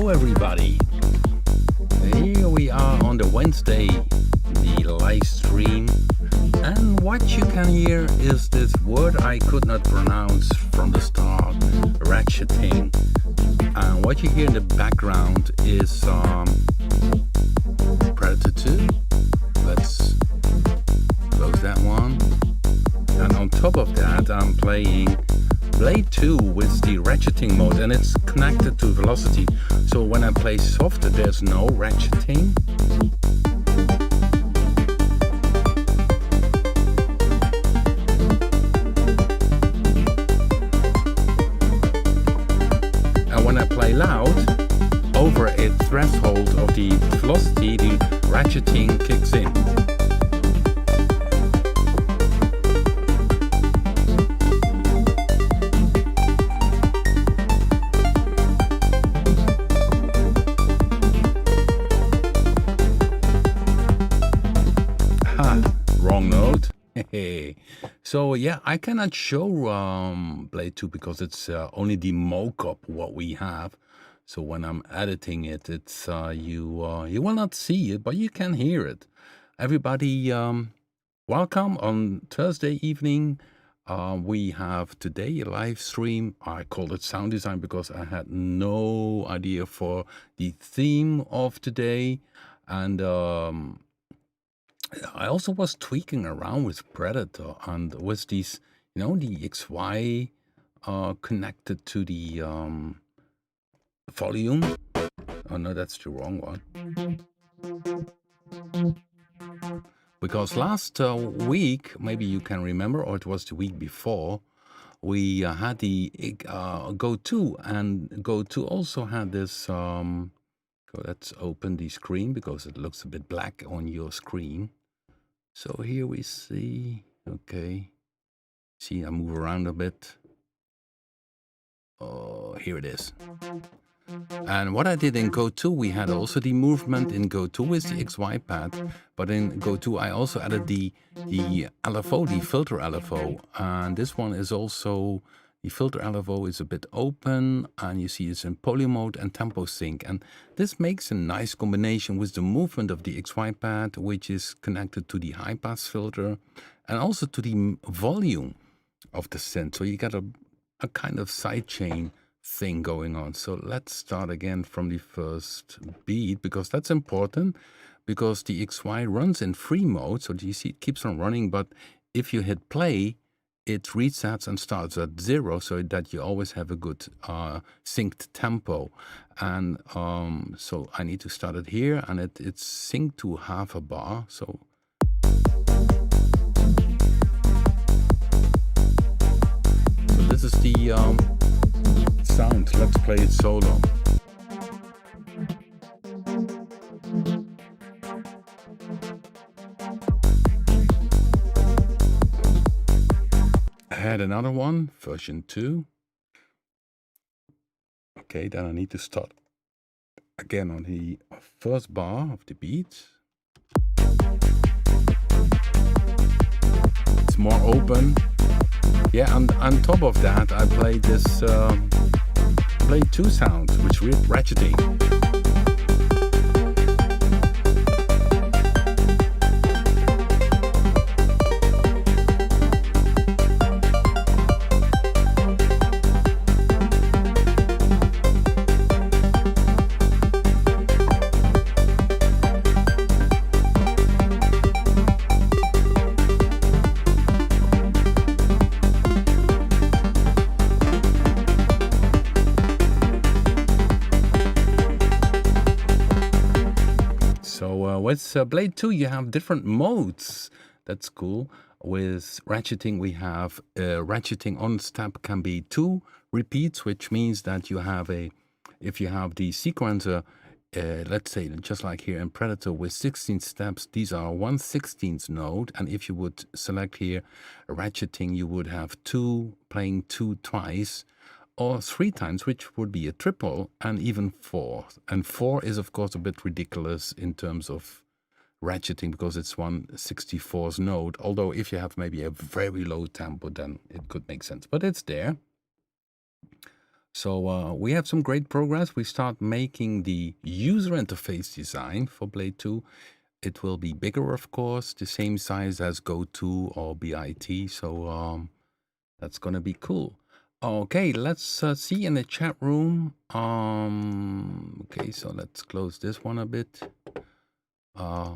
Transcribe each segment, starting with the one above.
everybody. Here we are on the Wednesday, the live stream. And what you can hear is this word I could not pronounce from the start, ratcheting. And what you hear in the background is Predator 2. Let's close that one. And on top of that, I'm playing Blade 2 with the ratcheting mode, and it's connected to velocity. So when I play softer, there's no ratcheting. And when I play loud, over a threshold of the velocity, the ratcheting kicks in. So yeah, I cannot show Blade 2 because it's only the mock-up what we have. So when I'm editing it, it's you will not see it, but you can hear it. Everybody, welcome on Thursday evening. We have today a live stream. I called it SoundDesign because I had no idea for the theme of today, and I also was tweaking around with Predator and with these, the XY connected to the volume. Oh no, that's the wrong one. Because last week, maybe you can remember, or it was the week before, we had the Go-To, and Go-To also had this. Let's open the screen because it looks a bit black on your screen. So here we see, okay, see I move around a bit. Oh, here it is. And what I did in Go-To, we had also the movement in Go-To with the XY pad, but in Go-To I also added the LFO, the filter LFO, and this one is also, the filter LFO is a bit open, and you see it's in poly mode and tempo sync, and this makes a nice combination with the movement of the XY pad, which is connected to the high pass filter, and also to the volume of the synth. So you got a kind of sidechain thing going on. So let's start again from the first beat, because that's important, because the XY runs in free mode. So you see it keeps on running, but if you hit play, it resets and starts at 0, so that you always have a good synced tempo. And so I need to start it here, and it's synced to half a bar. So this is the sound. Let's play it solo. I had another one, version 2. Okay, then I need to start again on the first bar of the beat. It's more open. Yeah, and on top of that, I played this Blade 2 sound, which is ratcheting. With Blade 2, you have different modes. That's cool. With ratcheting, we have ratcheting on step can be 2 repeats, which means that you have if you have the sequencer, let's say just like here in Predator with 16 steps, these are 1/16th note. And if you would select here ratcheting, you would have 2 playing 2 twice, or 3 times, which would be a triple, and even 4. And 4 is, of course, a bit ridiculous in terms of ratcheting because it's 1/64th note. Although if you have maybe a very low tempo, then it could make sense. But it's there. So we have some great progress. We start making the user interface design for Blade 2. It will be bigger, of course, the same size as Go2 or BIT. So that's going to be cool. Okay, let's see in the chat room. Okay, so let's close this one a bit.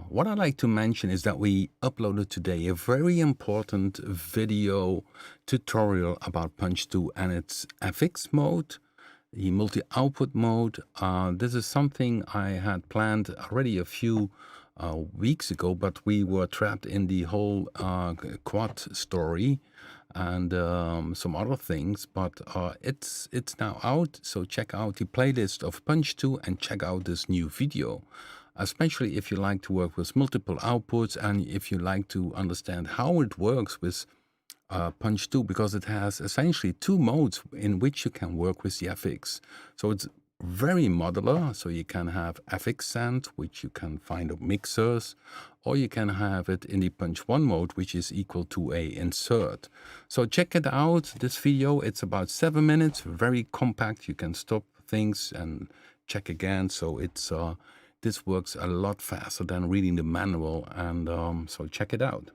What I'd like to mention is that we uploaded today a very important video tutorial about Punch 2 and its FX mode, the multi-output mode. This is something I had planned already a few weeks ago, but we were trapped in the whole quad story and some other things. But it's now out, so check out the playlist of Punch 2 and check out this new video. Especially if you like to work with multiple outputs and if you like to understand how it works with Punch 2, because it has essentially two modes in which you can work with the FX. So it's very modular, so you can have FX send, which you can find on mixers, or you can have it in the Punch 1 mode, which is equal to a insert. So check it out, this video. It's about 7 minutes, very compact. You can stop things and check again. So it's this works a lot faster than reading the manual, and so check it out.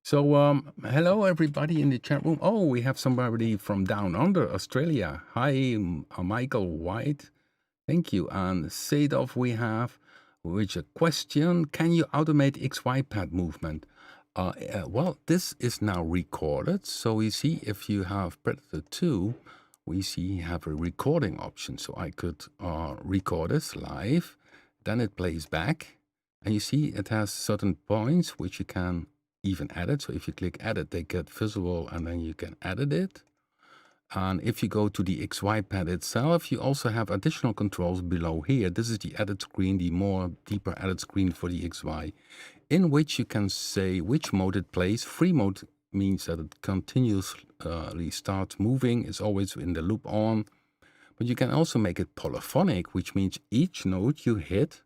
So hello everybody in the chat room. Oh, we have somebody from down under, Australia. Hi, Michael White. Thank you. And Sadov we have, which a question, can you automate XY pad movement? Well, this is now recorded. So you see, if you have Predator 2, we see you have a recording option. So I could record this live, then it plays back. And you see it has certain points which you can even edit. So if you click edit, they get visible and then you can edit it. And if you go to the XY pad itself, you also have additional controls below here. This is the edit screen, the more deeper edit screen for the XY, in which you can say which mode it plays. Free mode means that it continuously starts moving, it's always in the loop on. But you can also make it polyphonic, which means each note you hit.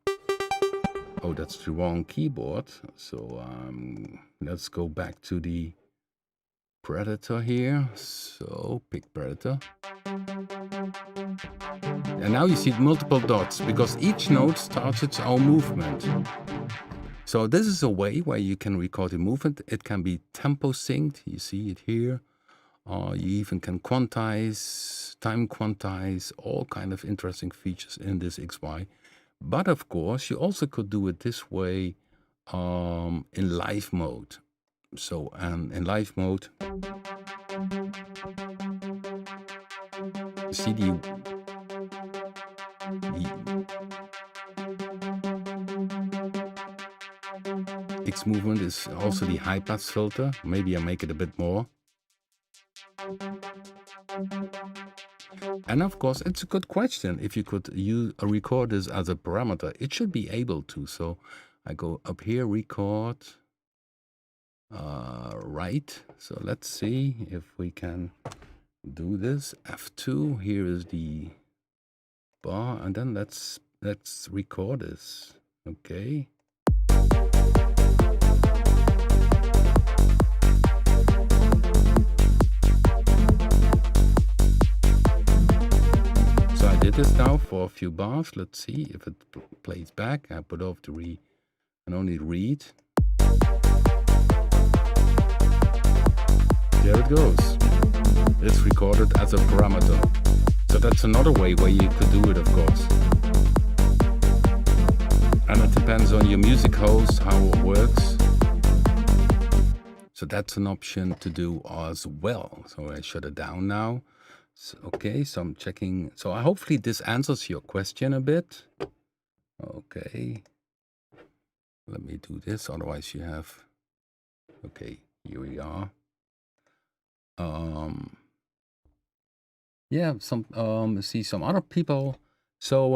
Oh, that's the wrong keyboard. So let's go back to the Predator here. So pick Predator. And now you see multiple dots because each note starts its own movement. So this is a way where you can record the movement. It can be tempo synced. You see it here. You even can quantize, time quantize, all kind of interesting features in this XY. But of course, you also could do it this way in live mode. So, in live mode, you see the X movement is also the high pass filter. Maybe I make it a bit more. And of course, it's a good question. If you could record this as a parameter, it should be able to. So I go up here, record, right. So let's see if we can do this. F2, here is the bar, and then let's record this. Okay. I did this now for a few bars. Let's see if it plays back. I put off the read and only read. There it goes. It's recorded as a parameter. So that's another way where you could do it, of course. And it depends on your music host, how it works. So that's an option to do as well. So I shut it down now. So, okay, so I'm checking. So hopefully this answers your question a bit. Okay. Let me do this. Otherwise you have, okay, here we are. Yeah, see some other people. So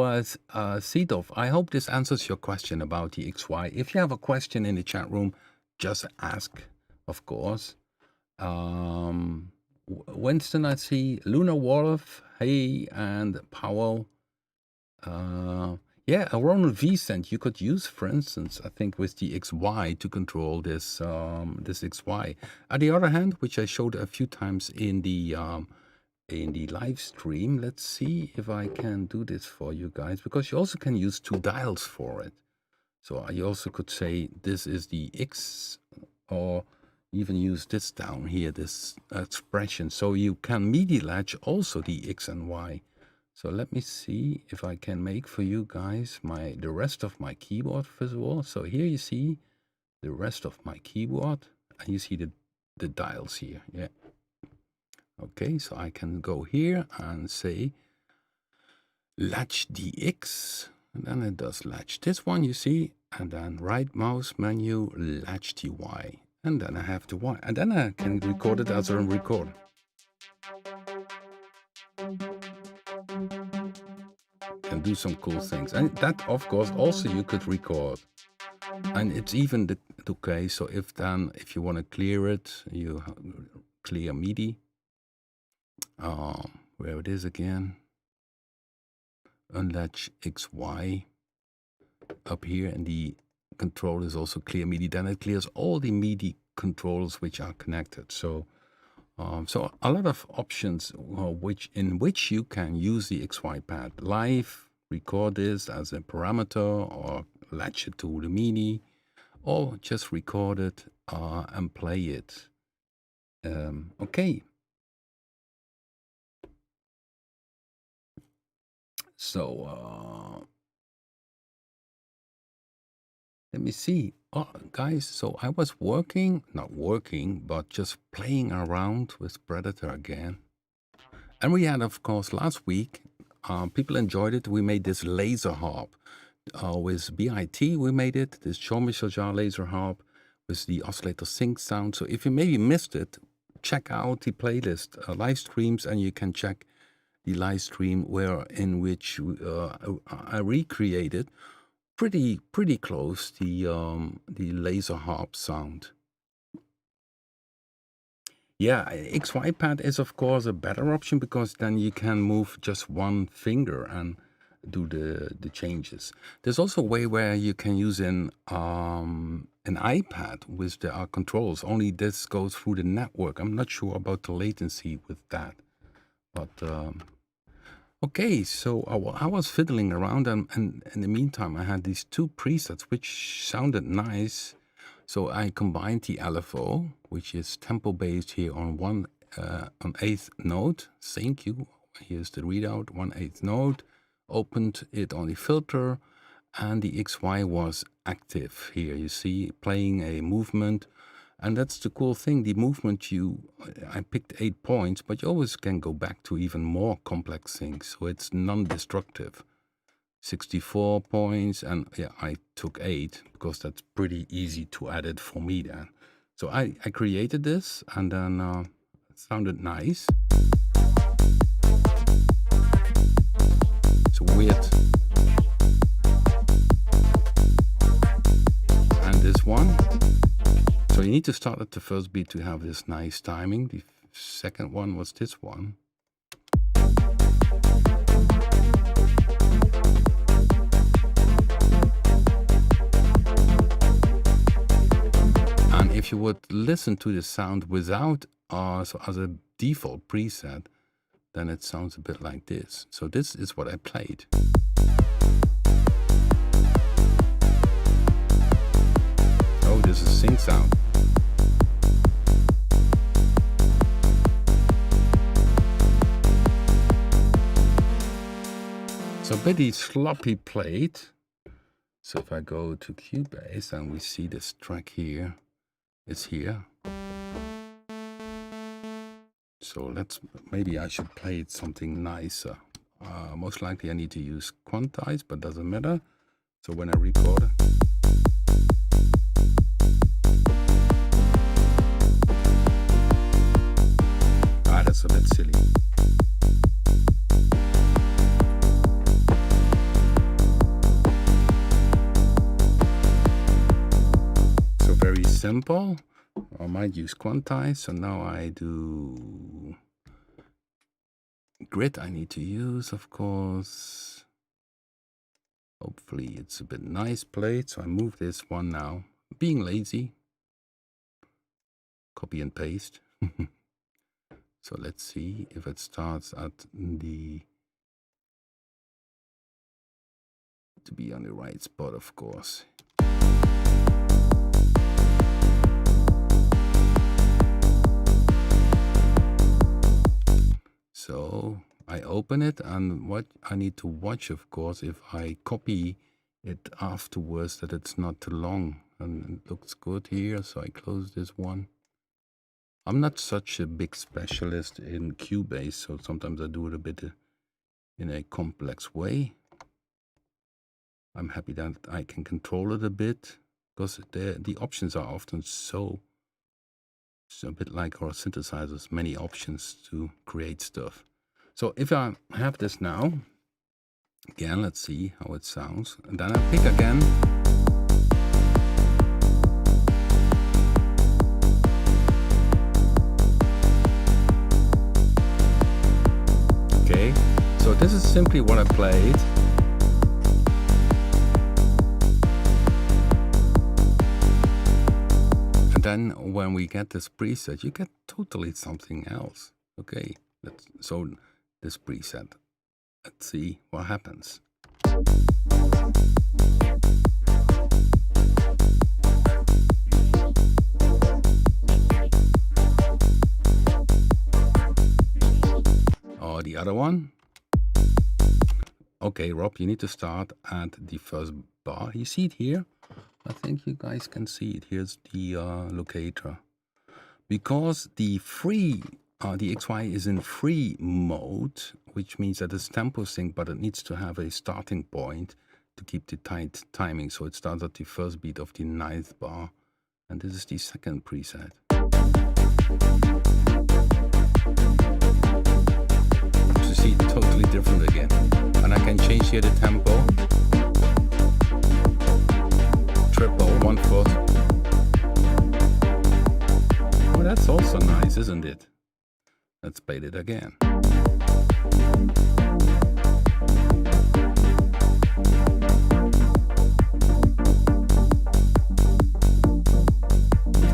Sidov, I hope this answers your question about the XY. If you have a question in the chat room, just ask, of course. Winston, I see, Luna Wolf, hey, and Powell. Yeah, a Ronald Vicent you could use, for instance, I think with the XY to control this this XY. On the other hand, which I showed a few times in the in the live stream. Let's see if I can do this for you guys, because you also can use 2 dials for it. So you also could say this is the X, or even use this down here, this expression. So you can MIDI latch also the X and Y. So let me see if I can make for you guys the rest of my keyboard first of all. So here you see the rest of my keyboard, and you see the dials here. Yeah. Okay, so I can go here and say latch the X, and then it does latch this one, you see, and then right mouse menu, latch the Y, and then I have the Y, and then I can record it as a record. Can do some cool things, and that of course also you could record, and it's even okay. So if you want to clear it, you clear MIDI. Where it is again, unlatch XY up here, and the control is also clear MIDI. Then it clears all the MIDI controls which are connected. So so a lot of options in which you can use the XY pad live, record this as a parameter, or latch it to the MIDI, or just record it and play it. Okay. So let me see. Oh, guys, so I was not working, but just playing around with Predator again. And we had, of course, last week, people enjoyed it. We made this laser harp with BIT. We made it, this Jean-Michel Jarre laser harp with the oscillator sync sound. So if you maybe missed it, check out the playlist, live streams, and you can check the live stream in which I recreated pretty close the laser harp sound. Yeah, XY pad is of course a better option, because then you can move just one finger and do the changes. There's also a way where you can use an iPad with the controls. Only this goes through the network. I'm not sure about the latency with that, but okay, so I was fiddling around, and in the meantime, I had these 2 presets which sounded nice. So I combined the LFO, which is tempo based here on 1/8 note. Thank you. Here's the readout, 1/8 note. Opened it on the filter, and the XY was active here. You see, playing a movement. And that's the cool thing, the movement I picked 8 points, but you always can go back to even more complex things. So it's non-destructive. 64 points, and yeah, I took 8 because that's pretty easy to edit for me then. So I created this, and then it sounded nice. It's weird. And this one. So you need to start at the first beat to have this nice timing. The second one was this one. And if you would listen to the sound without so as a default preset, then it sounds a bit like this. So this is what I played. Oh, this is synth sound. So pretty sloppy played. So if I go to Cubase and we see this track here, it's here. So maybe I should play it something nicer. Most likely I need to use quantize, but doesn't matter. So when I record it, that's a bit silly. So very simple. I might use quantize. So now I do grid. I need to use, of course. Hopefully it's a bit nice played. So I move this one now. Being lazy. Copy and paste. So let's see if it starts at the, to be on the right spot, of course. So I open it, and what I need to watch, of course, if I copy it afterwards, that it's not too long. And it looks good here, so I close this one. I'm not such a big specialist in Cubase, so sometimes I do it a bit in a complex way. I'm happy that I can control it a bit, because the options are often so a bit like our synthesizers, many options to create stuff. So if I have this now, again, let's see how it sounds. And then I pick again. Okay, so this is simply what I played. And then when we get this preset, you get totally something else. Okay, so this preset. Let's see what happens. Oh, the other one. Okay, Rob, you need to start at the first bar. You see it here? I think you guys can see it. Here's the locator. Because the XY is in free mode, which means that it's tempo sync, but it needs to have a starting point to keep the tight timing. So it starts at the first beat of the 9th bar, and this is the second preset. You see, totally different again. And I can change here the tempo. Triple, 1/4. Oh, that's also nice, isn't it? Let's play it again.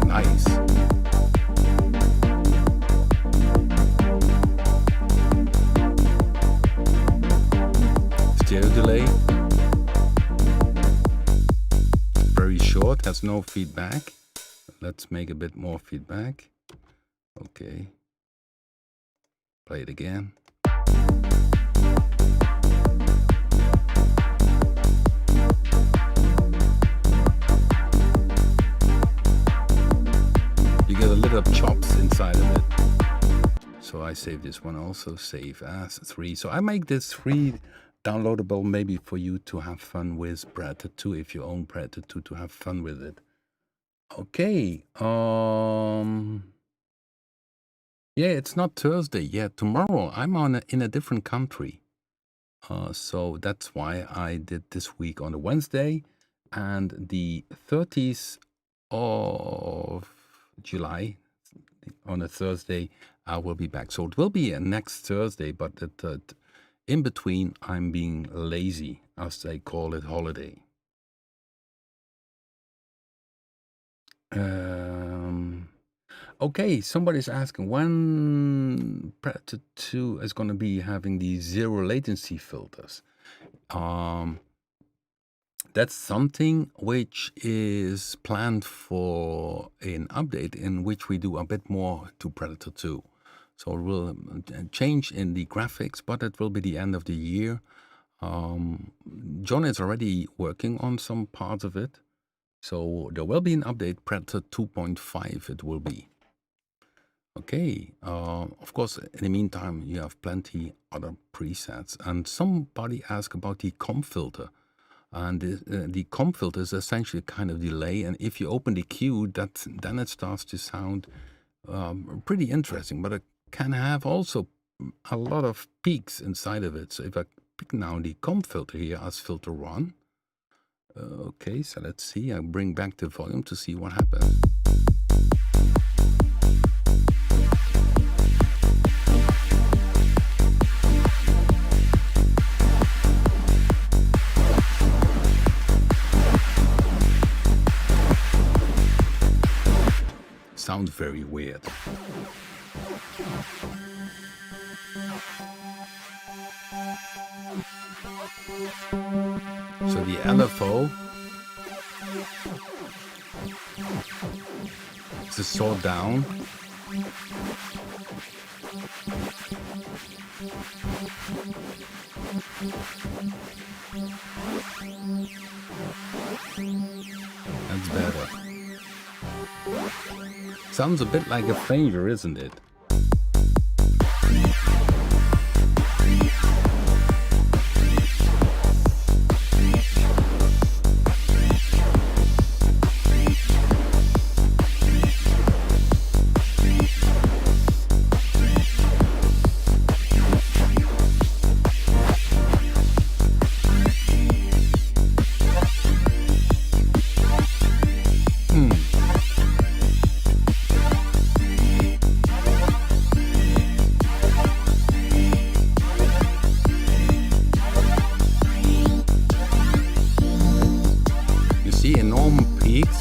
Nice. Stereo delay. Very short, has no feedback. Let's make a bit more feedback. Okay. Play it again. You get a little chops inside of it. So I save this one also, save as 3. So I make this 3 downloadable maybe for you to have fun with Predator 2, if you own Predator 2, to have fun with it. Okay. Yeah, it's not Thursday yet. Tomorrow I'm in a different country. So that's why I did this week on a Wednesday, and the 30th of July on a Thursday I will be back. So it will be next Thursday, but in between I'm being lazy, as they call it, holiday. Okay, somebody's asking when Predator 2 is going to be having the zero latency filters. That's something which is planned for an update in which we do a bit more to Predator 2. So it will change in the graphics, but it will be the end of the year. John is already working on some parts of it. So there will be an update, Predator 2.5 it will be. Okay, of course, in the meantime, you have plenty other presets. And somebody asked about the comp filter. And the comp filter is essentially a kind of delay. And if you open the queue, then it starts to sound pretty interesting. But it can have also a lot of peaks inside of it. So if I pick now the comp filter here as filter 1. Okay, so let's see. I bring back the volume to see what happens. Sounds very weird. So the LFO is saw down. That's better. Sounds a bit like a fader, isn't it?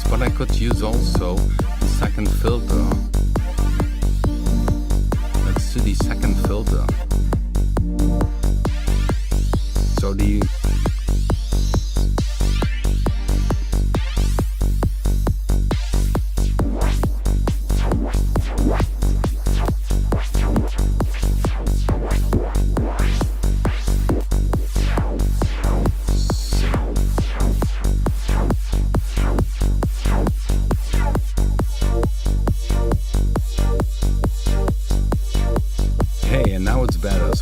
But I could use also the second filter. Let's do the second filter. So the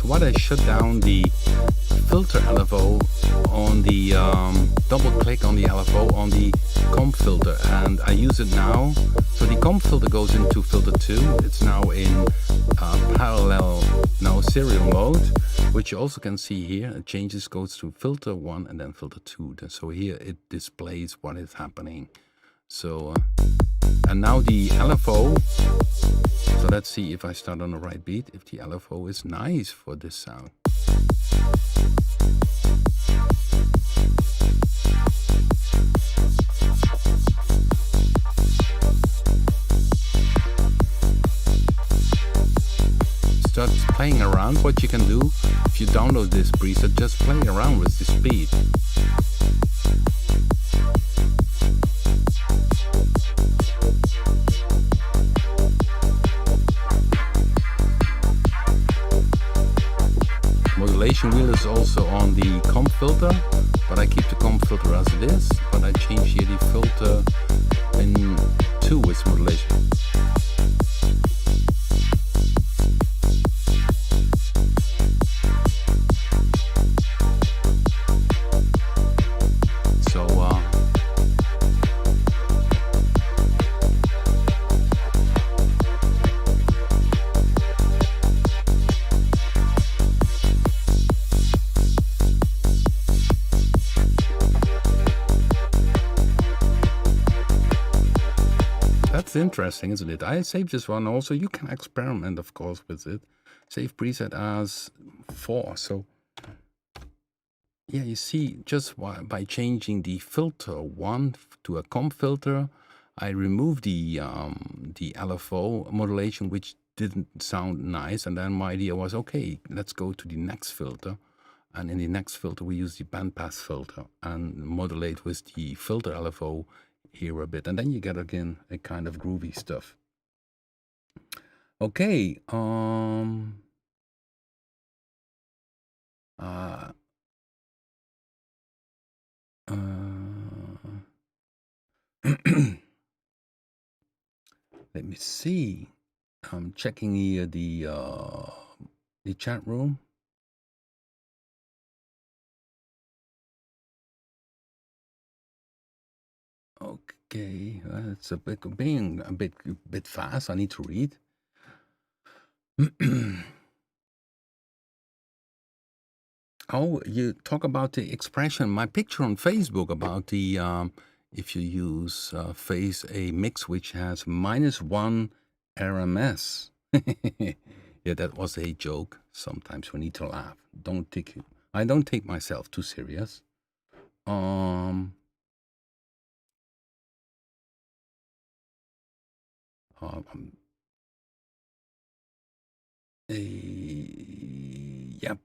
what I shut down the filter LFO on the double click on the LFO on the comp filter, and I use it now. So the comp filter goes into filter 2. It's now in parallel, now serial mode, which you also can see here. It changes, goes to filter 1 and then filter 2. So here it displays what is happening. So and now the LFO. So let's see if I start on the right beat, if the LFO is nice for this sound. Start playing around. What you can do, if you download this preset, just play around with the speed. Modulation wheel is also on the comp filter, but I keep the comp filter as it is, but I change here the filter in 2 with modulation. So that's interesting, isn't it? I saved this one also. You can experiment, of course, with it. Save preset as 4. So yeah, you see, just by changing the filter 1 to a comp filter, I removed the LFO modulation, which didn't sound nice. And then my idea was, okay, let's go to the next filter. And in the next filter, we use the bandpass filter and modulate with the filter LFO here a bit. And then you get, again, a kind of groovy stuff. Okay. Let me see. I'm checking here the chat room. Okay, it's a bit being a bit fast. I need to read. Oh, you talk about the expression. My picture on Facebook about the if you use phase a mix which has -1 RMS. Yeah, that was a joke. Sometimes we need to laugh. I don't take myself too serious. Yep.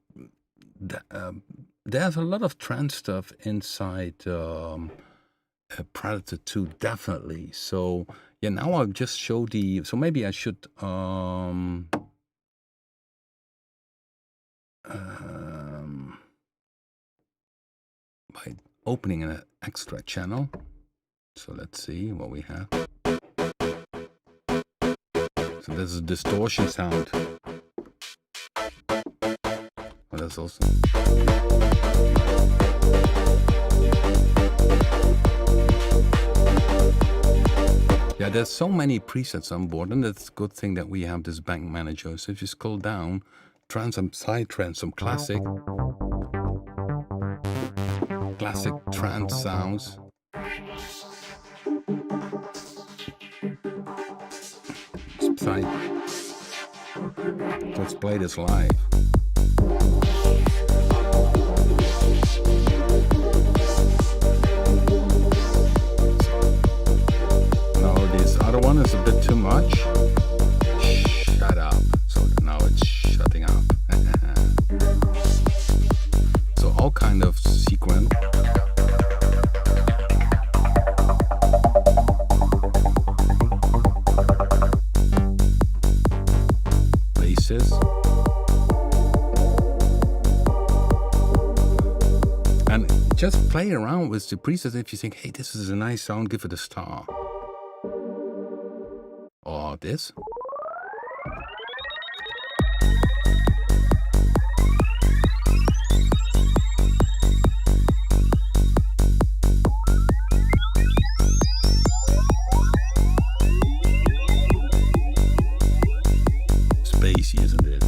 there's a lot of trance stuff inside Predator 2, definitely. So yeah, now I'll just show the. So maybe I should by opening an extra channel. So let's see what we have. So there's a distortion sound. Well, that's also. Yeah, there's so many presets on board, and it's a good thing that we have this bank manager. So if you scroll down, some psytrance, some classic trance sounds. Let's play this live. No, this other one is a bit too much. Shut up. So now it's shutting up. So all kind of sequence. Basses. And just play around with the presets. If you think, hey, this is a nice sound, give it a star. Or this. Spacey, isn't it?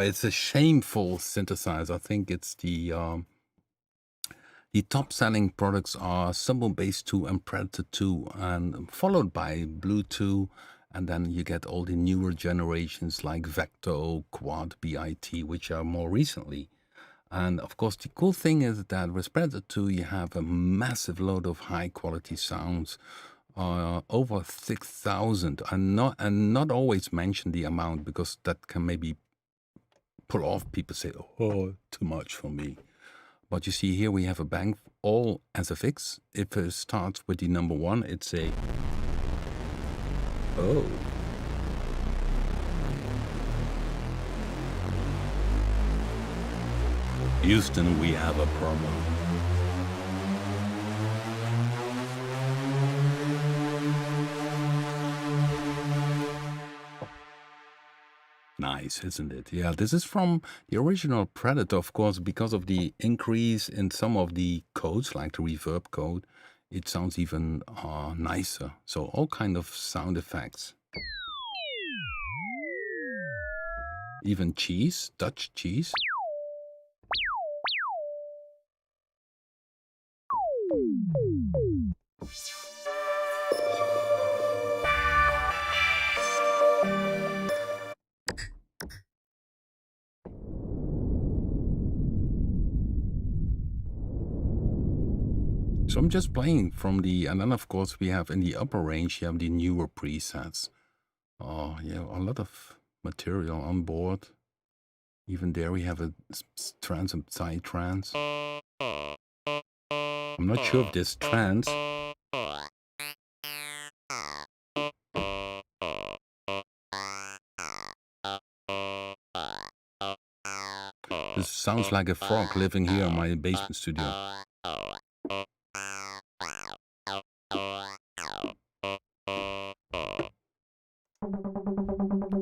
It's a shameful synthesizer. I think it's the top-selling products are Symbol Base 2 and Predator 2, and followed by Blue 2, and then you get all the newer generations like Vecto, Quad, BIT, which are more recently. And of course, the cool thing is that with Predator 2, you have a massive load of high-quality sounds. Over 6,000, and not always mention the amount because that can maybe pull off. People say, oh, too much for me. But you see here we have a bank all SFX. If it starts with the number 1, it's a oh. Houston, we have a problem. Nice, isn't it? Yeah, this is from the original Predator, of course, because of the increase in some of the codes, like the reverb code, it sounds even nicer. So all kind of sound effects. Even cheese, Dutch cheese. So I'm just playing from the, and then of course we have in the upper range, you have the newer presets. Oh yeah, a lot of material on board. Even there we have a trance and psytrance. I'm not sure if this trance. This sounds like a frog living here in my basement studio.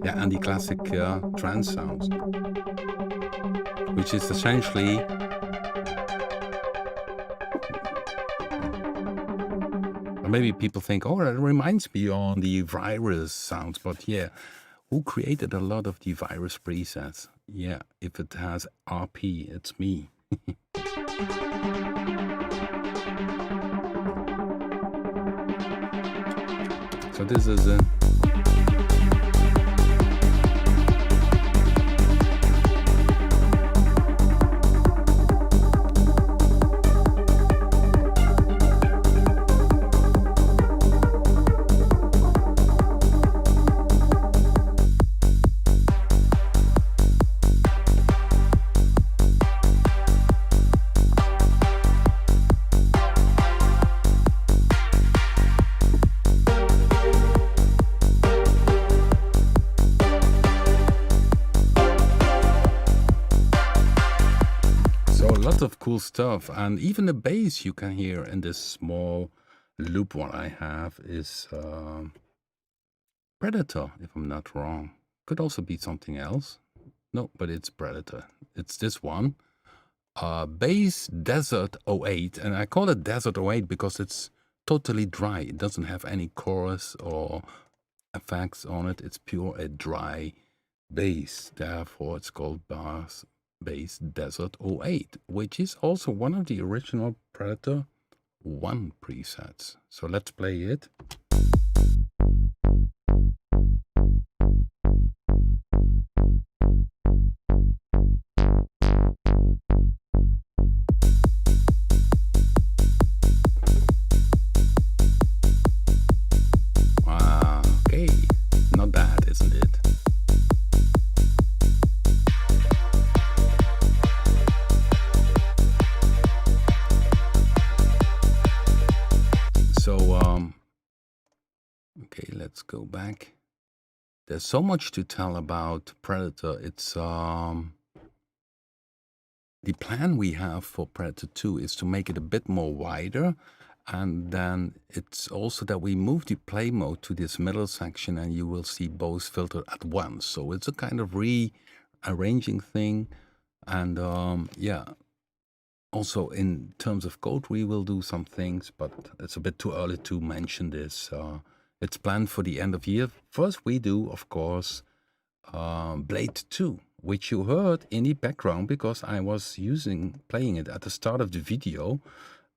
Yeah, and the classic trance sounds, which is essentially maybe people think, oh, that reminds me on the virus sounds, but yeah, who created a lot of the virus presets? Yeah, if it has RP, it's me. So this is a of cool stuff, and even the bass you can hear in this small loop. What I have is Predator, if I'm not wrong. Could also be something else. No, but it's Predator. It's this one. Bass Desert 08, and I call it Desert 08 because it's totally dry. It doesn't have any chorus or effects on it. It's pure a dry bass. Therefore, it's called Bass Desert 08, which is also one of the original Predator 1 presets. So let's play it. Wow, okay, not bad, isn't it? Okay, let's go back. There's so much to tell about Predator. It's the plan we have for Predator 2 is to make it a bit more wider, and then it's also that we move the play mode to this middle section, and you will see both filtered at once. So it's a kind of rearranging thing, and yeah. Also, in terms of code, we will do some things, but it's a bit too early to mention this. It's planned for the end of year. First, we do, of course, Blade 2, which you heard in the background because I was playing it at the start of the video,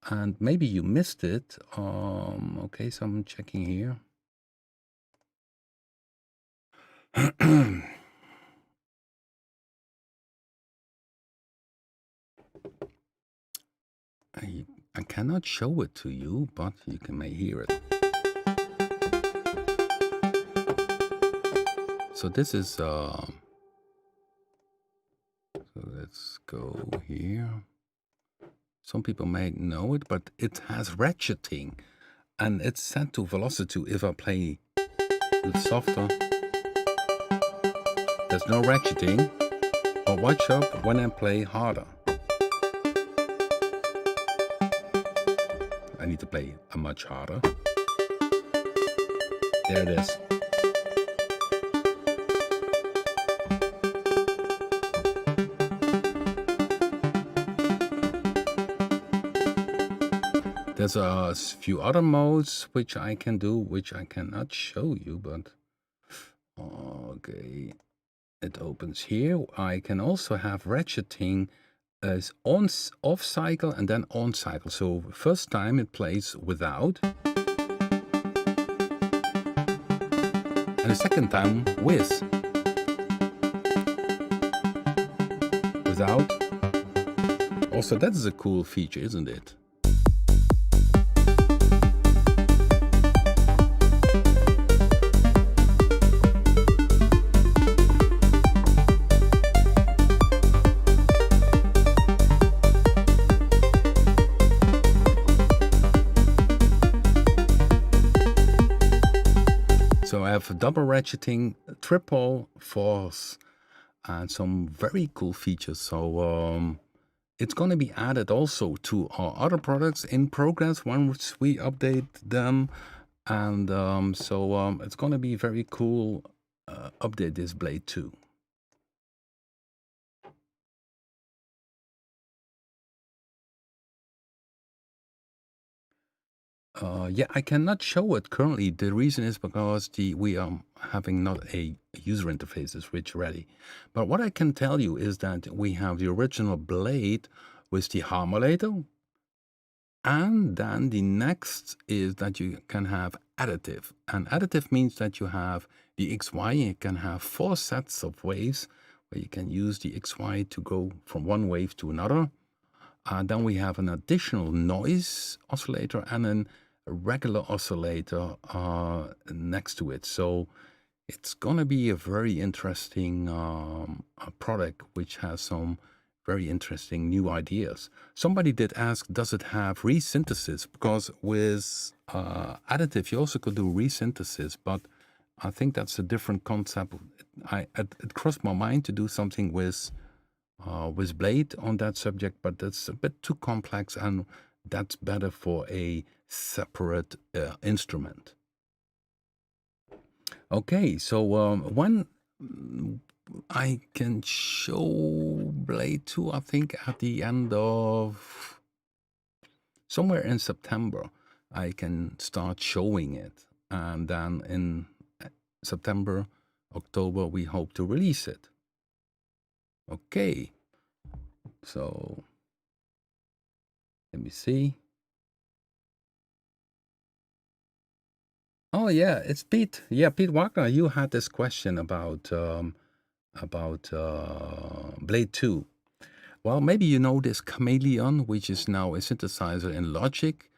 and maybe you missed it. Okay, so I'm checking here. I cannot show it to you, but you may hear it. So this is, so let's go here. Some people may know it, but it has ratcheting, and it's set to velocity. If I play softer, there's no ratcheting, but watch out when I play harder. I need to play a much harder. There it is. There's a few other modes which I can do, which I cannot show you, but okay, it opens here. I can also have ratcheting as off cycle and then on cycle. So first time it plays without, and the second time with. Without. Also, that is a cool feature, isn't it? So I have double ratcheting, triple, fourth, and some very cool features. So it's going to be added also to our other products in progress once we update them. And it's going to be very cool. Update this Blade 2. Yeah, I cannot show it currently. The reason is because we are having not a user interface switch ready. But what I can tell you is that we have the original Blade with the harmolator. And then the next is that you can have additive. And additive means that you have the XY. You can have 4 sets of waves where you can use the XY to go from one wave to another. Then we have an additional noise oscillator and a regular oscillator next to it. So it's going to be a very interesting product which has some very interesting new ideas. Somebody did ask, does it have resynthesis? Because with additive, you also could do resynthesis, but I think that's a different concept. It crossed my mind to do something with Blade on that subject, but that's a bit too complex, and that's better for a separate instrument. Okay, so when I can show Blade 2, I think at the end of somewhere in September, I can start showing it. And then in September, October, we hope to release it. Okay, so let me see. Oh yeah, it's Pete. Yeah, Pete Wagner, you had this question about Blade 2. Well, maybe you know this Chameleon, which is now a synthesizer in Logic.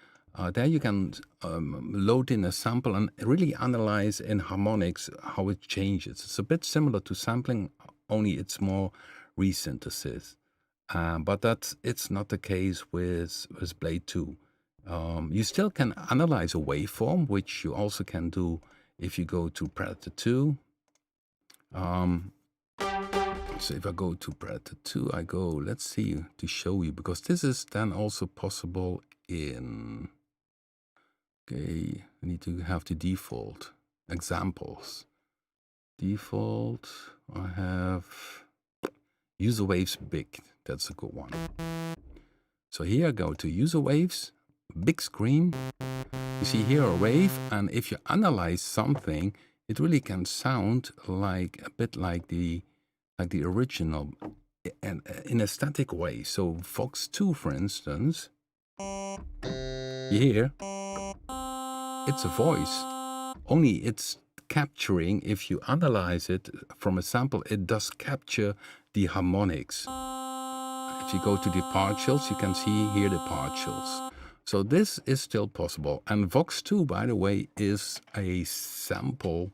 There you can load in a sample and really analyze in harmonics how it changes. It's a bit similar to sampling, only it's more resynthesis. But it's not the case with Blade 2. You still can analyze a waveform, which you also can do if you go to Predator 2. So if I go to Predator 2, I go, let's see, to show you, because this is then also possible in, okay, I need to have the default examples. Default, I have user waves big, that's a good one. So here I go to user waves, big screen. You see here a wave, and if you analyze something, it really can sound like a bit like the original, and in a static way. So Fox 2, for instance, you hear it's a voice, only it's capturing, if you analyze it from a sample, it does capture the harmonics. If you go to the partials, you can see here the partials. So this is still possible. And Vox 2, by the way, is a sample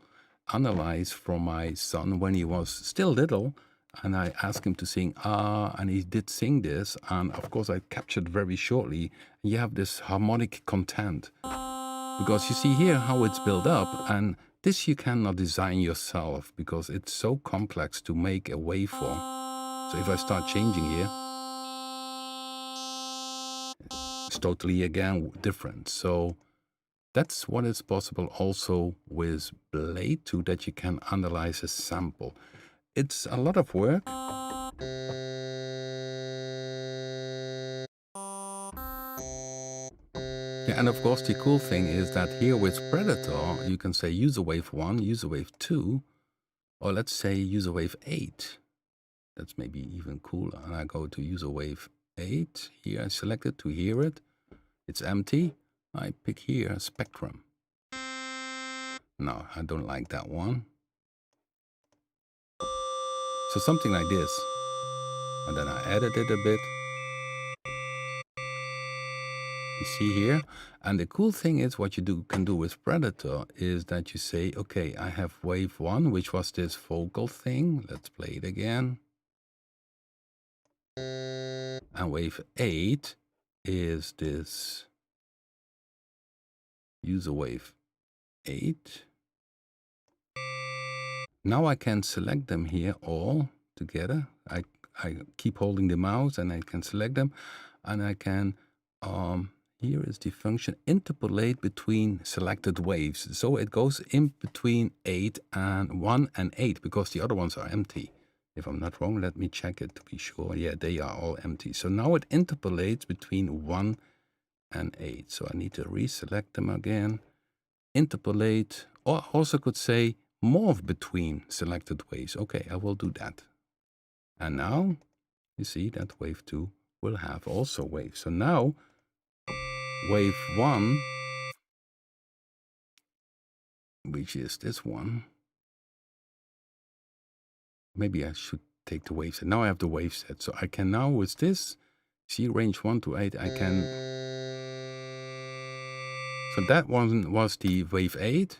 analyzed from my son when he was still little. And I asked him to sing and he did sing this. And of course, I captured very shortly. You have this harmonic content. Because you see here how it's built up. And this you cannot design yourself because it's so complex to make a waveform. So if I start changing here, it's totally, again, different. So that's what is possible also with Blade 2, that you can analyze a sample. It's a lot of work. Yeah, and of course, the cool thing is that here with Predator, you can say user wave 1, user wave 2, or let's say user wave 8. That's maybe even cooler. And I go to user wave 8. Here I select it to hear it. It's empty. I pick here spectrum. No, I don't like that one. So something like this. And then I edit it a bit. You see here? And the cool thing is what you can do with Predator is that you say, okay, I have wave 1, which was this vocal thing. Let's play it again. And wave 8 is this user wave 8. Now I can select them here all together. I keep holding the mouse and I can select them, and I can, here is the function, interpolate between selected waves. So it goes in between 1 and 8, because the other ones are empty. If I'm not wrong, let me check it to be sure. Yeah, they are all empty. So now it interpolates between 1 and 8. So I need to reselect them again, interpolate, or also could say morph between selected waves. Okay, I will do that. And now you see that wave 2 will have also waves. So now wave 1, which is this one, maybe I should take the wave set. Now I have the wave set. So I can now with this, see range 1 to 8, I can. So that one was the wave 8.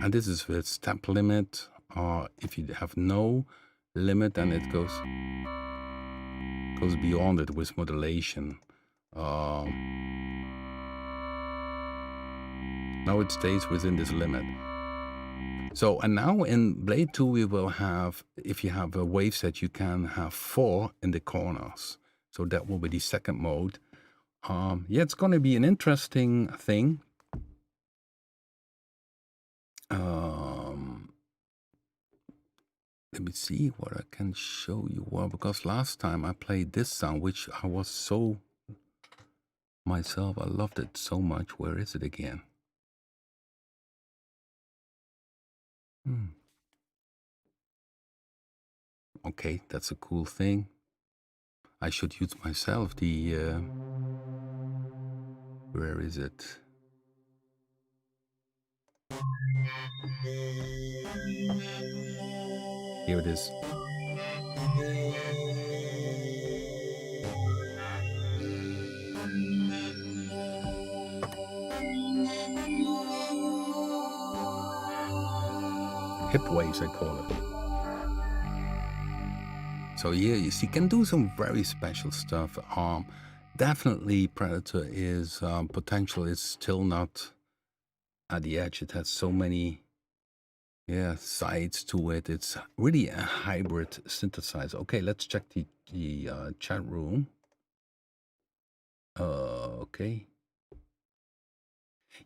And this is with step limit, or if you have no limit, then it goes beyond it with modulation. Now it stays within this limit. So, and now in Blade 2 we will have, if you have a wave set, you can have 4 in the corners. So that will be the second mode. Yeah, it's going to be an interesting thing. Let me see what I can show you. Well, because last time I played this sound, which I was so myself, I loved it so much. Where is it again? Okay, that's a cool thing. I should use myself the, where is it? Here it is. Hip waves, I call it. So yeah, you see, can do some very special stuff. Definitely Predator is, potential is still not at the edge. It has so many, sides to it. It's really a hybrid synthesizer. Okay, let's check the chat room. Okay.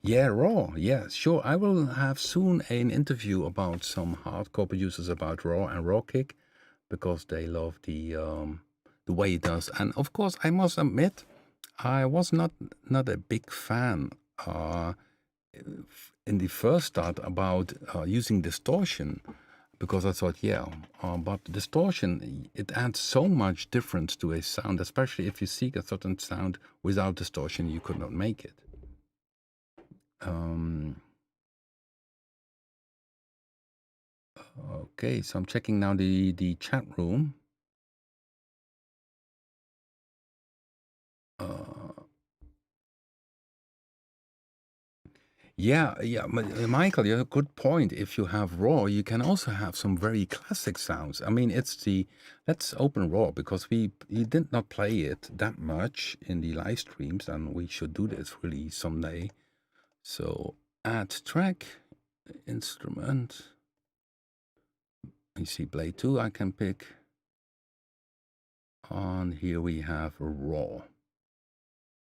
Yeah, Raw. Yeah, sure. I will have soon an interview about some hardcore producers about Raw and Raw Kick, because they love the way it does. And of course, I must admit, I was not a big fan in the first start about using distortion, because I thought, but distortion, it adds so much difference to a sound, especially if you seek a certain sound without distortion, you could not make it. Okay, so I'm checking now the chat room. Yeah, Michael, you have a good point. If you have Raw, you can also have some very classic sounds. I mean, let's open Raw, because we did not play it that much in the live streams, and we should do this really someday. So add track, instrument. You see Blade 2, I can pick. On here we have Raw.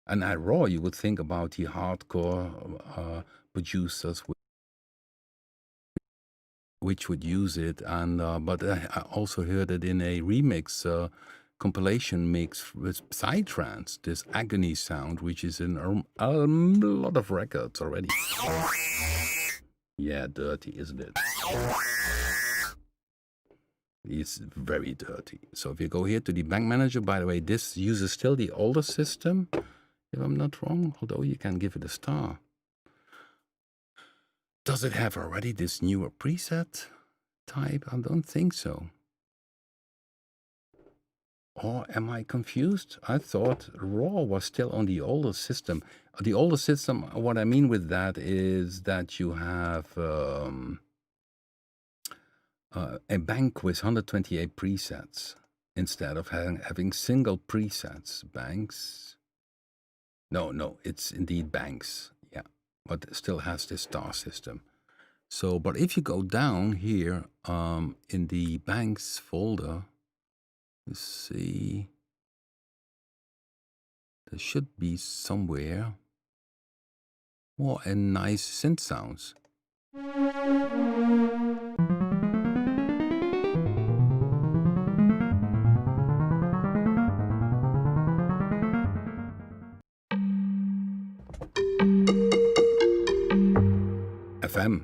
And at Raw, you would think about the hardcore producers which would use it, and but I also heard it in a remix compilation mix with Psytrance, this agony sound, which is in a lot of records already. Yeah, dirty, isn't it? It's very dirty. So if you go here to the bank manager, by the way, this uses still the older system, if I'm not wrong, although you can give it a star. Does it have already this newer preset type? I don't think so. Or am I confused? I thought Raw was still on the older system. The older system, what I mean with that is that you have a bank with 128 presets instead of having single presets. Banks. No, it's indeed banks. Yeah, but it still has this star system. So, but if you go down here in the banks folder, let's see, there should be somewhere more and nice synth sounds. FM.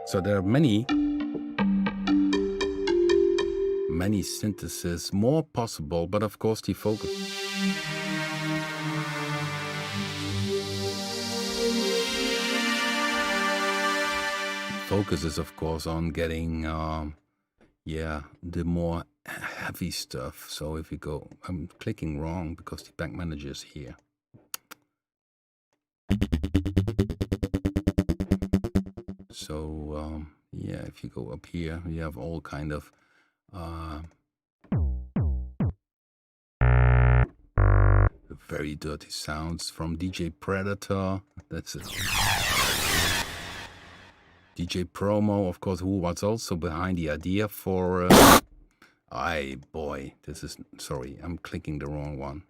So there are many synthesis more possible, but of course the focus is of course on getting the more heavy stuff. So if you go, I'm clicking wrong because the bank manager is here. So yeah, if you go up here, you have all kind of very dirty sounds from DJ Predator. That's it. DJ Promo, of course, who was also behind the idea for. This is, sorry, I'm clicking the wrong one.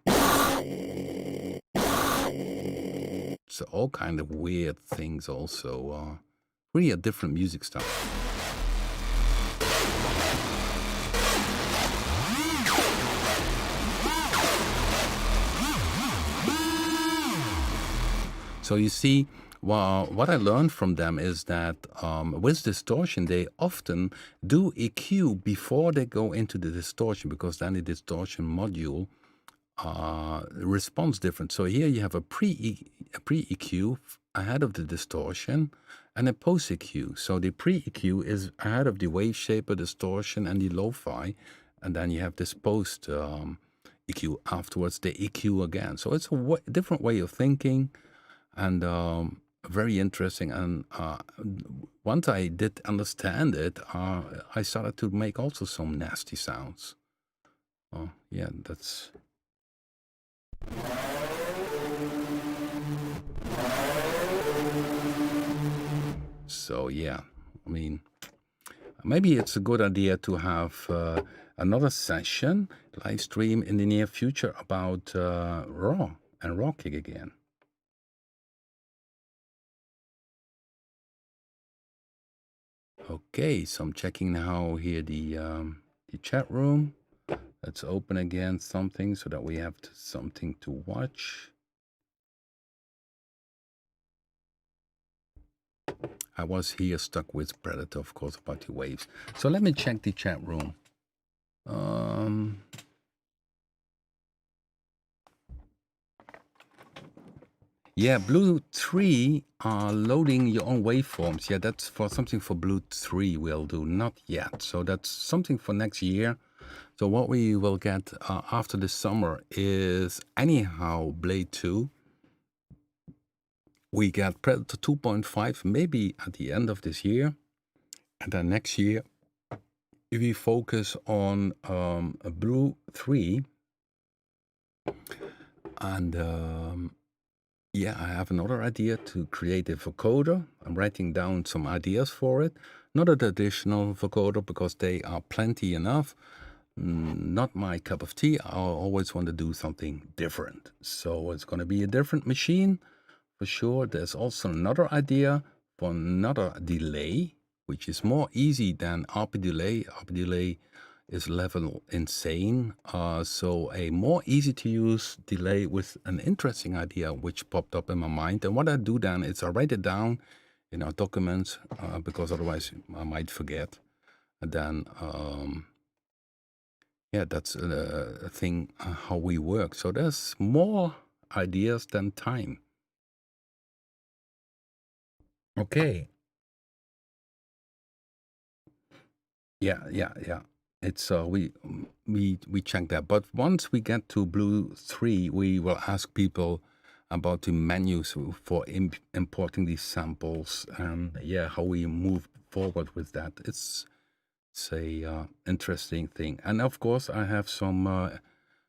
So all kind of weird things also. Really a different music style. So you see, well, what I learned from them is that with distortion, they often do EQ before they go into the distortion, because then the distortion module responds different. So here you have a pre-EQ ahead of the distortion and a post-EQ. So the pre-EQ is ahead of the wave shaper, distortion, and the lo-fi, and then you have this post-EQ afterwards, the EQ again. So it's a different way of thinking, and very interesting. And once I did understand it, I started to make also some nasty sounds. Yeah, that's... So yeah, I mean, maybe it's a good idea to have another session, live stream in the near future about raw and raw kick again. Okay, so I'm checking now here the chat room. Let's open again something so that we have something to watch. I was here stuck with Predator, of course, about the waves. So let me check the chat room. Yeah, Blue 3 are loading your own waveforms. Yeah, that's for something for Blue 3 we'll do, not yet. So that's something for next year. So what we will get after the summer is anyhow Blade 2. We get Predator 2.5 maybe at the end of this year. And then next year, if we focus on a Blue 3. And yeah, I have another idea to create a vocoder. I'm writing down some ideas for it. Not a traditional vocoder, because they are plenty enough. Not my cup of tea. I always want to do something different. So it's going to be a different machine for sure. There's also another idea for another delay, which is more easy than RP delay. RP delay is level insane. So a more easy to use delay with an interesting idea which popped up in my mind. And what I do then is I write it down in our documents, because otherwise I might forget. And then yeah, that's a thing, how we work. So there's more ideas than time. Okay. Yeah. It's we check that. But once we get to Blue 3, we will ask people about the menus for importing these samples, and yeah, how we move forward with that. It's a interesting thing. And of course, I have some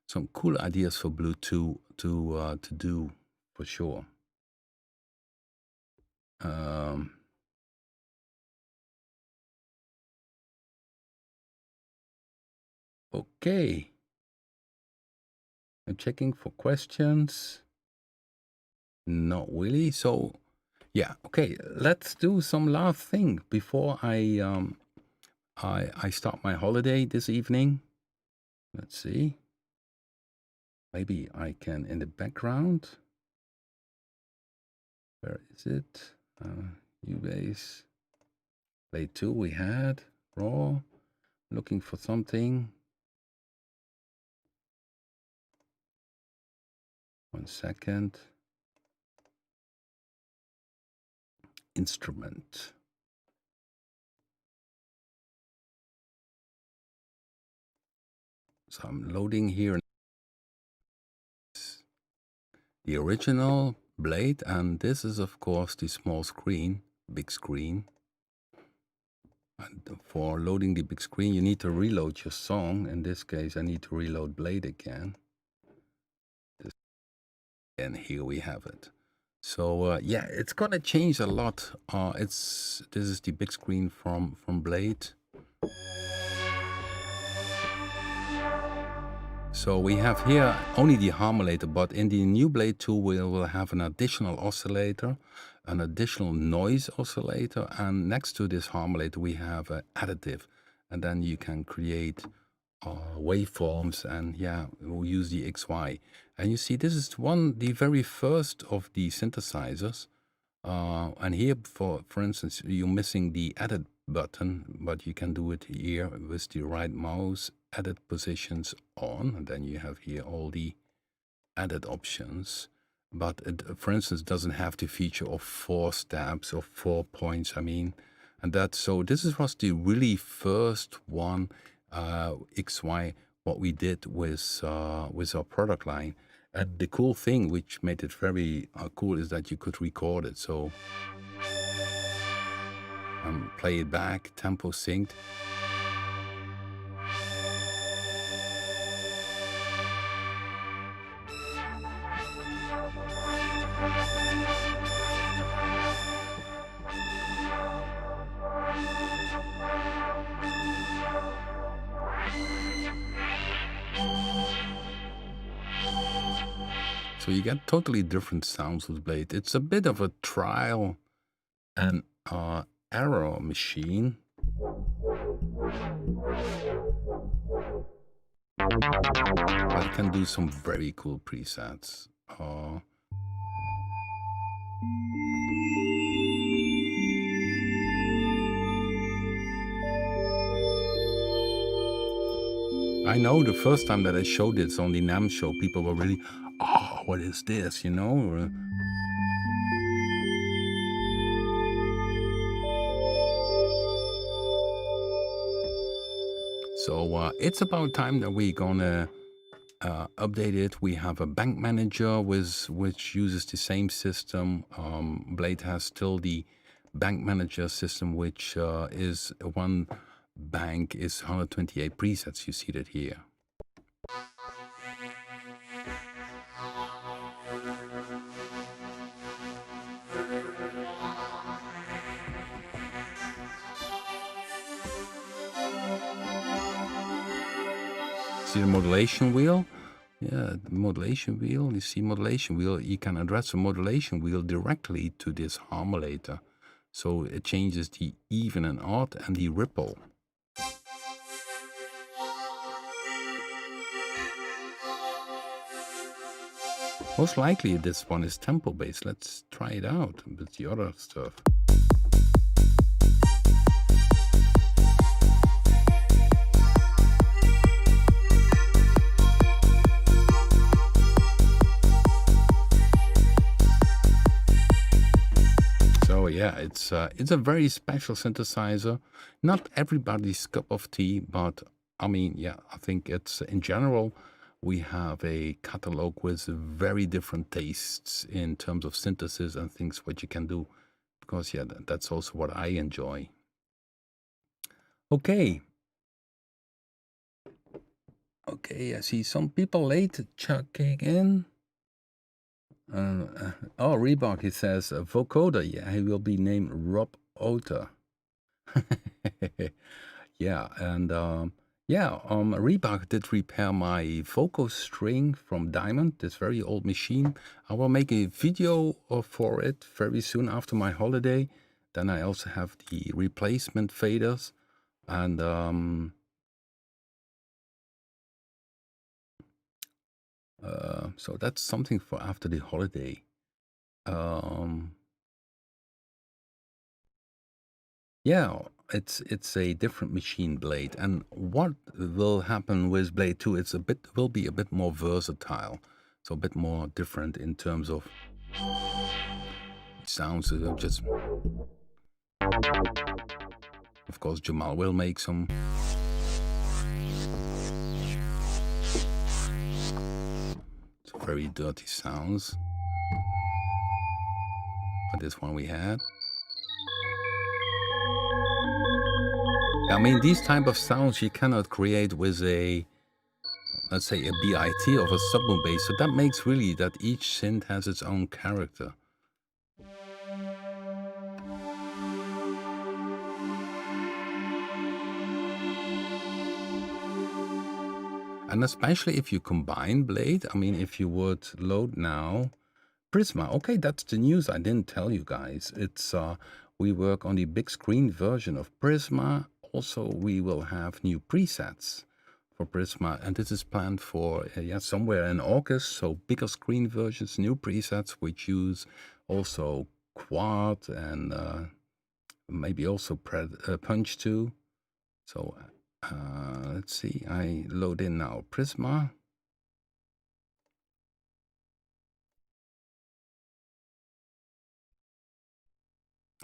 some cool ideas for Bluetooth to do for sure. Okay, I'm checking for questions. Not really. So yeah, okay. Let's do some last thing before I start my holiday this evening. Let's see. Maybe I can in the background. Where is it? Ubase. Play 2 we had. Raw. Looking for something. 1 second. Instrument. So I'm loading here the original blade, and this is of course the small screen, big screen. And for loading the big screen, you need to reload your song. In this case, I need to reload blade again. And here we have it. So yeah, it's gonna change a lot. This is the big screen from Blade. So we have here only the harmonizer, but in the new Blade 2 we will have an additional oscillator, an additional noise oscillator, and next to this harmonizer we have an additive, and then you can create waveforms, and yeah, we'll use the XY. And you see, this is the very first of the synthesizers. And here, for instance, you're missing the edit button, but you can do it here with the right mouse, edit positions on, and then you have here all the edit options. But it, for instance, doesn't have the feature of 4 steps or 4 points. I mean, and that, so this was the really first one, XY, what we did with our product line. And the cool thing, which made it very cool, is that you could record it. So play it back, tempo synced. So you get totally different sounds with Blade. It's a bit of a trial and error machine. But it can do some very cool presets. I know the first time that I showed this on the NAMM show, people were really, oh, what is this, you know? So it's about time that we're gonna update it. We have a bank manager which uses the same system. Blade has still the bank manager system, which is one bank is 128 presets. You see that here. See the modulation wheel? Yeah, the modulation wheel. You see modulation wheel. You can address the modulation wheel directly to this harmonizer. So it changes the even and odd and the ripple. Most likely this one is tempo based. Let's try it out with the other stuff. So yeah, it's a very special synthesizer. Not everybody's cup of tea, but I mean, yeah, I think it's in general, we have a catalog with very different tastes in terms of synthesis and things what you can do. Because yeah, that's also what I enjoy. Okay. Okay, I see some people late checking in. Oh, Reebok, he says, vocoder, yeah, he will be named Rob Otter. Yeah, and Reebok did repair my vocal string from Diamond, this very old machine. I will make a video for it very soon after my holiday. Then I also have the replacement faders, and so that's something for after the holiday. Yeah, it's a different machine blade, and what will happen with Blade 2? It's will be a bit more versatile, so a bit more different in terms of sounds. Just of course, Jamal will make some. It's very dirty sounds. But this one we had. I mean, these type of sounds you cannot create with a, let's say, a BIT of a subwoofer bass. So that makes really that each synth has its own character. And especially if you combine Blade, I mean, if you would load now Prisma, okay, that's the news I didn't tell you guys. It's we work on the big screen version of Prisma. Also, we will have new presets for Prisma, and this is planned for somewhere in August. So bigger screen versions, new presets which use also quad and maybe also punch too. So let's see. I load in now Prisma.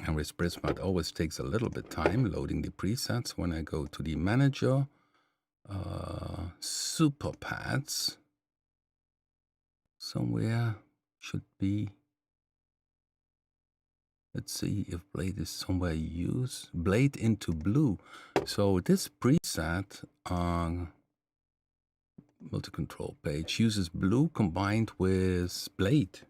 And with Prisma, it always takes a little bit time loading the presets. When I go to the manager, super pads, somewhere should be. Let's see if Blade is somewhere used. Blade into blue. So this preset on multi-control page uses blue combined with Blade.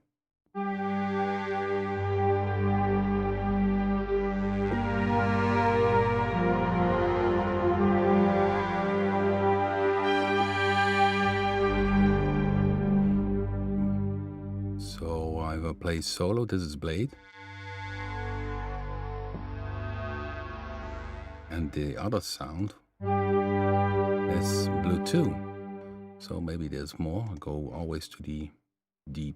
So I will play solo. This is Blade. And the other sound is blue too. So maybe there's more. I go always to the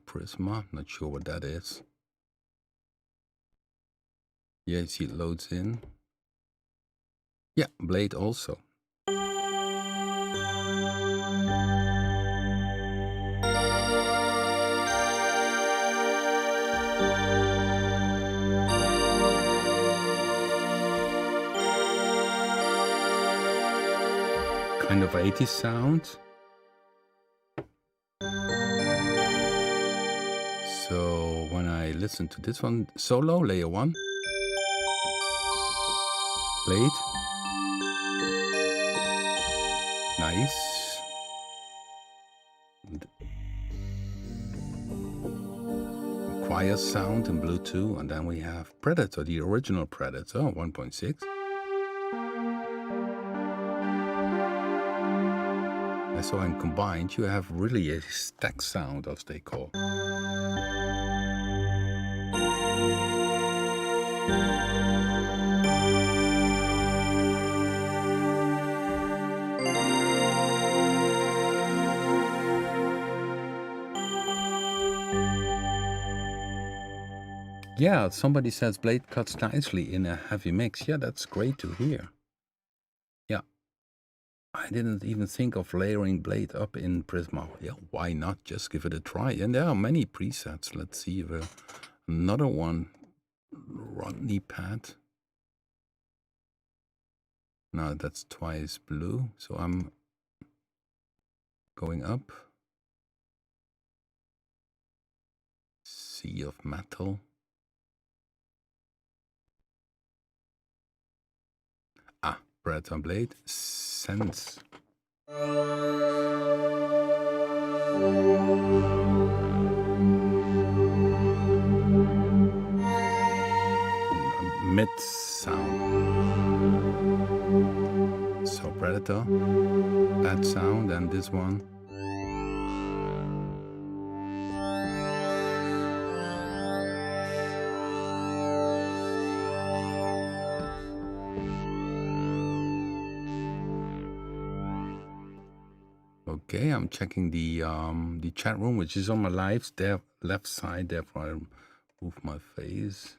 Prisma. Not sure what that is. Yeah, you see it loads in. Yeah, Blade also. Kind of 80s sound. So when I listen to this one, solo, layer 1, Blade, nice. Choir sound in blue 2, and then we have Predator, the original Predator, 1.6. So in combined, you have really a stack sound, as they call. Yeah, somebody says Blade cuts nicely in a heavy mix. Yeah, that's great to hear. Yeah. I didn't even think of layering Blade up in Prisma. Yeah, why not? Just give it a try. And there are many presets. Let's see if another one. Rodney pad. No, that's twice blue. So I'm going up. Sea of metal. Predator Blade. Sense. Mid sound. So Predator, that sound, and this one. Okay, I'm checking the chat room, which is on my left side. Therefore, I move my face.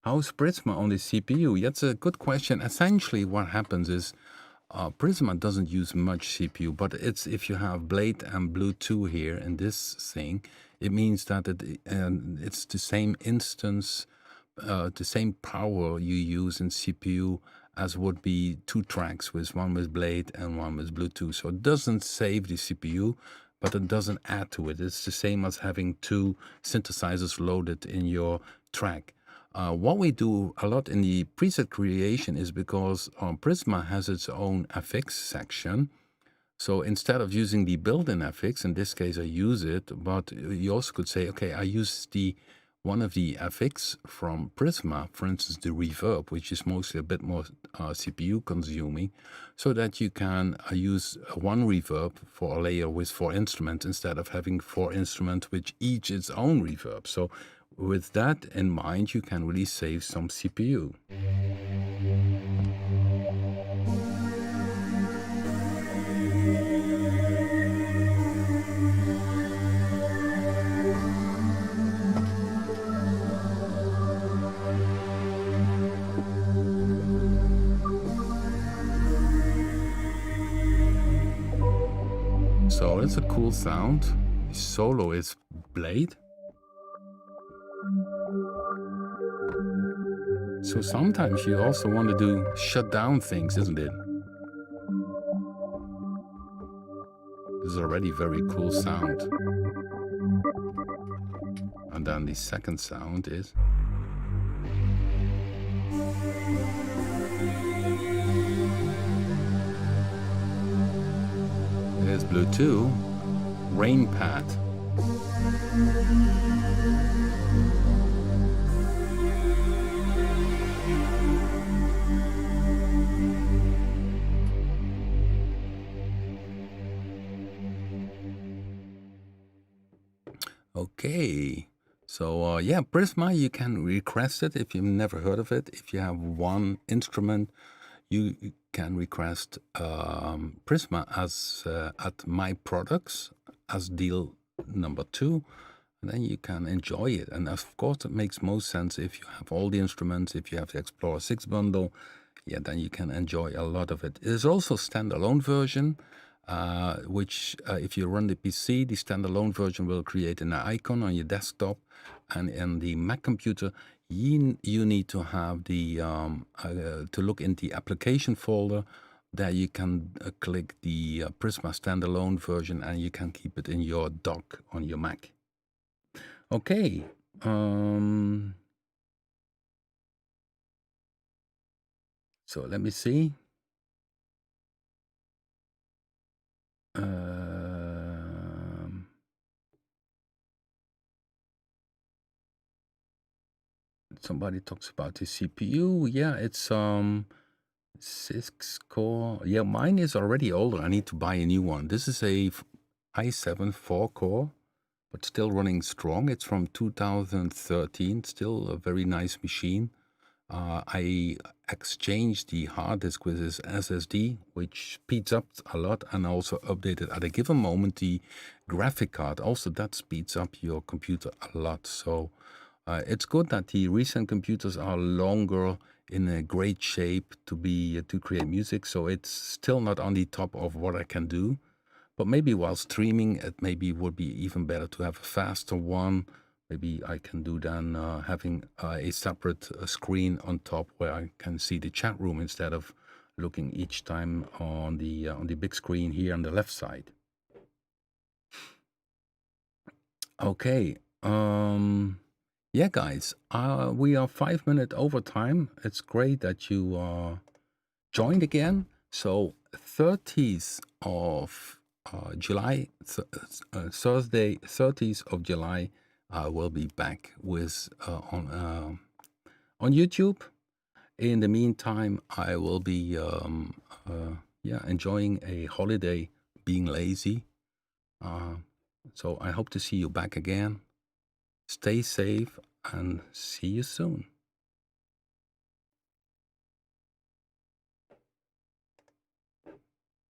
How's Prisma on the CPU? That's a good question. Essentially, what happens is Prisma doesn't use much CPU, but it's if you have Blade and Bluetooth here in this thing, it means that it's the same instance, the same power you use in CPU as would be two tracks with one with Blade and one with Bluetooth. So it doesn't save the CPU, but it doesn't add to it. It's the same as having two synthesizers loaded in your track. What we do a lot in the preset creation is because Prisma has its own FX section. So instead of using the built-in FX, in this case I use it, but you also could say, okay, I use one of the FX from Prisma, for instance, the reverb, which is mostly a bit more CPU consuming, so that you can use one reverb for a layer with 4 instruments instead of having 4 instruments with each its own reverb. So with that in mind, you can really save some CPU. So it's a cool sound. The solo is Blade. So sometimes you also want to do shut down things, isn't it? This is already very cool sound. And then the second sound is. There's Bluetooth, rain pad. Okay, so yeah, Prisma, you can request it if you've never heard of it. If you have one instrument, you can request Prisma as at My Products as deal number 2, and then you can enjoy it. And of course, it makes most sense if you have all the instruments. If you have the Explorer 6 bundle, yeah, then you can enjoy a lot of it. There's also standalone version. Which if you run the PC, the standalone version will create an icon on your desktop, and in the Mac computer, you need to have the to look in the application folder. There you can click the Prisma standalone version, and you can keep it in your dock on your Mac. Okay. So let me see. Somebody talks about the CPU. Yeah, it's 6 core. Yeah, mine is already older. I need to buy a new one. This is a i7 4 core, but still running strong. It's from 2013. Still a very nice machine. I exchanged the hard disk with this SSD, which speeds up a lot, and also updated at a given moment the graphic card. Also, that speeds up your computer a lot. So it's good that the recent computers are longer, in a great shape to create music. So it's still not on the top of what I can do, but maybe while streaming, it maybe would be even better to have a faster one. Maybe I can do then having a separate screen on top where I can see the chat room instead of looking each time on the big screen here on the left side. Okay. Yeah, guys, we are 5 minutes over time. It's great that you joined again. So 30th of July, Thursday, 30th of July, I will be back with on YouTube. In the meantime, I will be enjoying a holiday, being lazy. So I hope to see you back again. Stay safe and see you soon.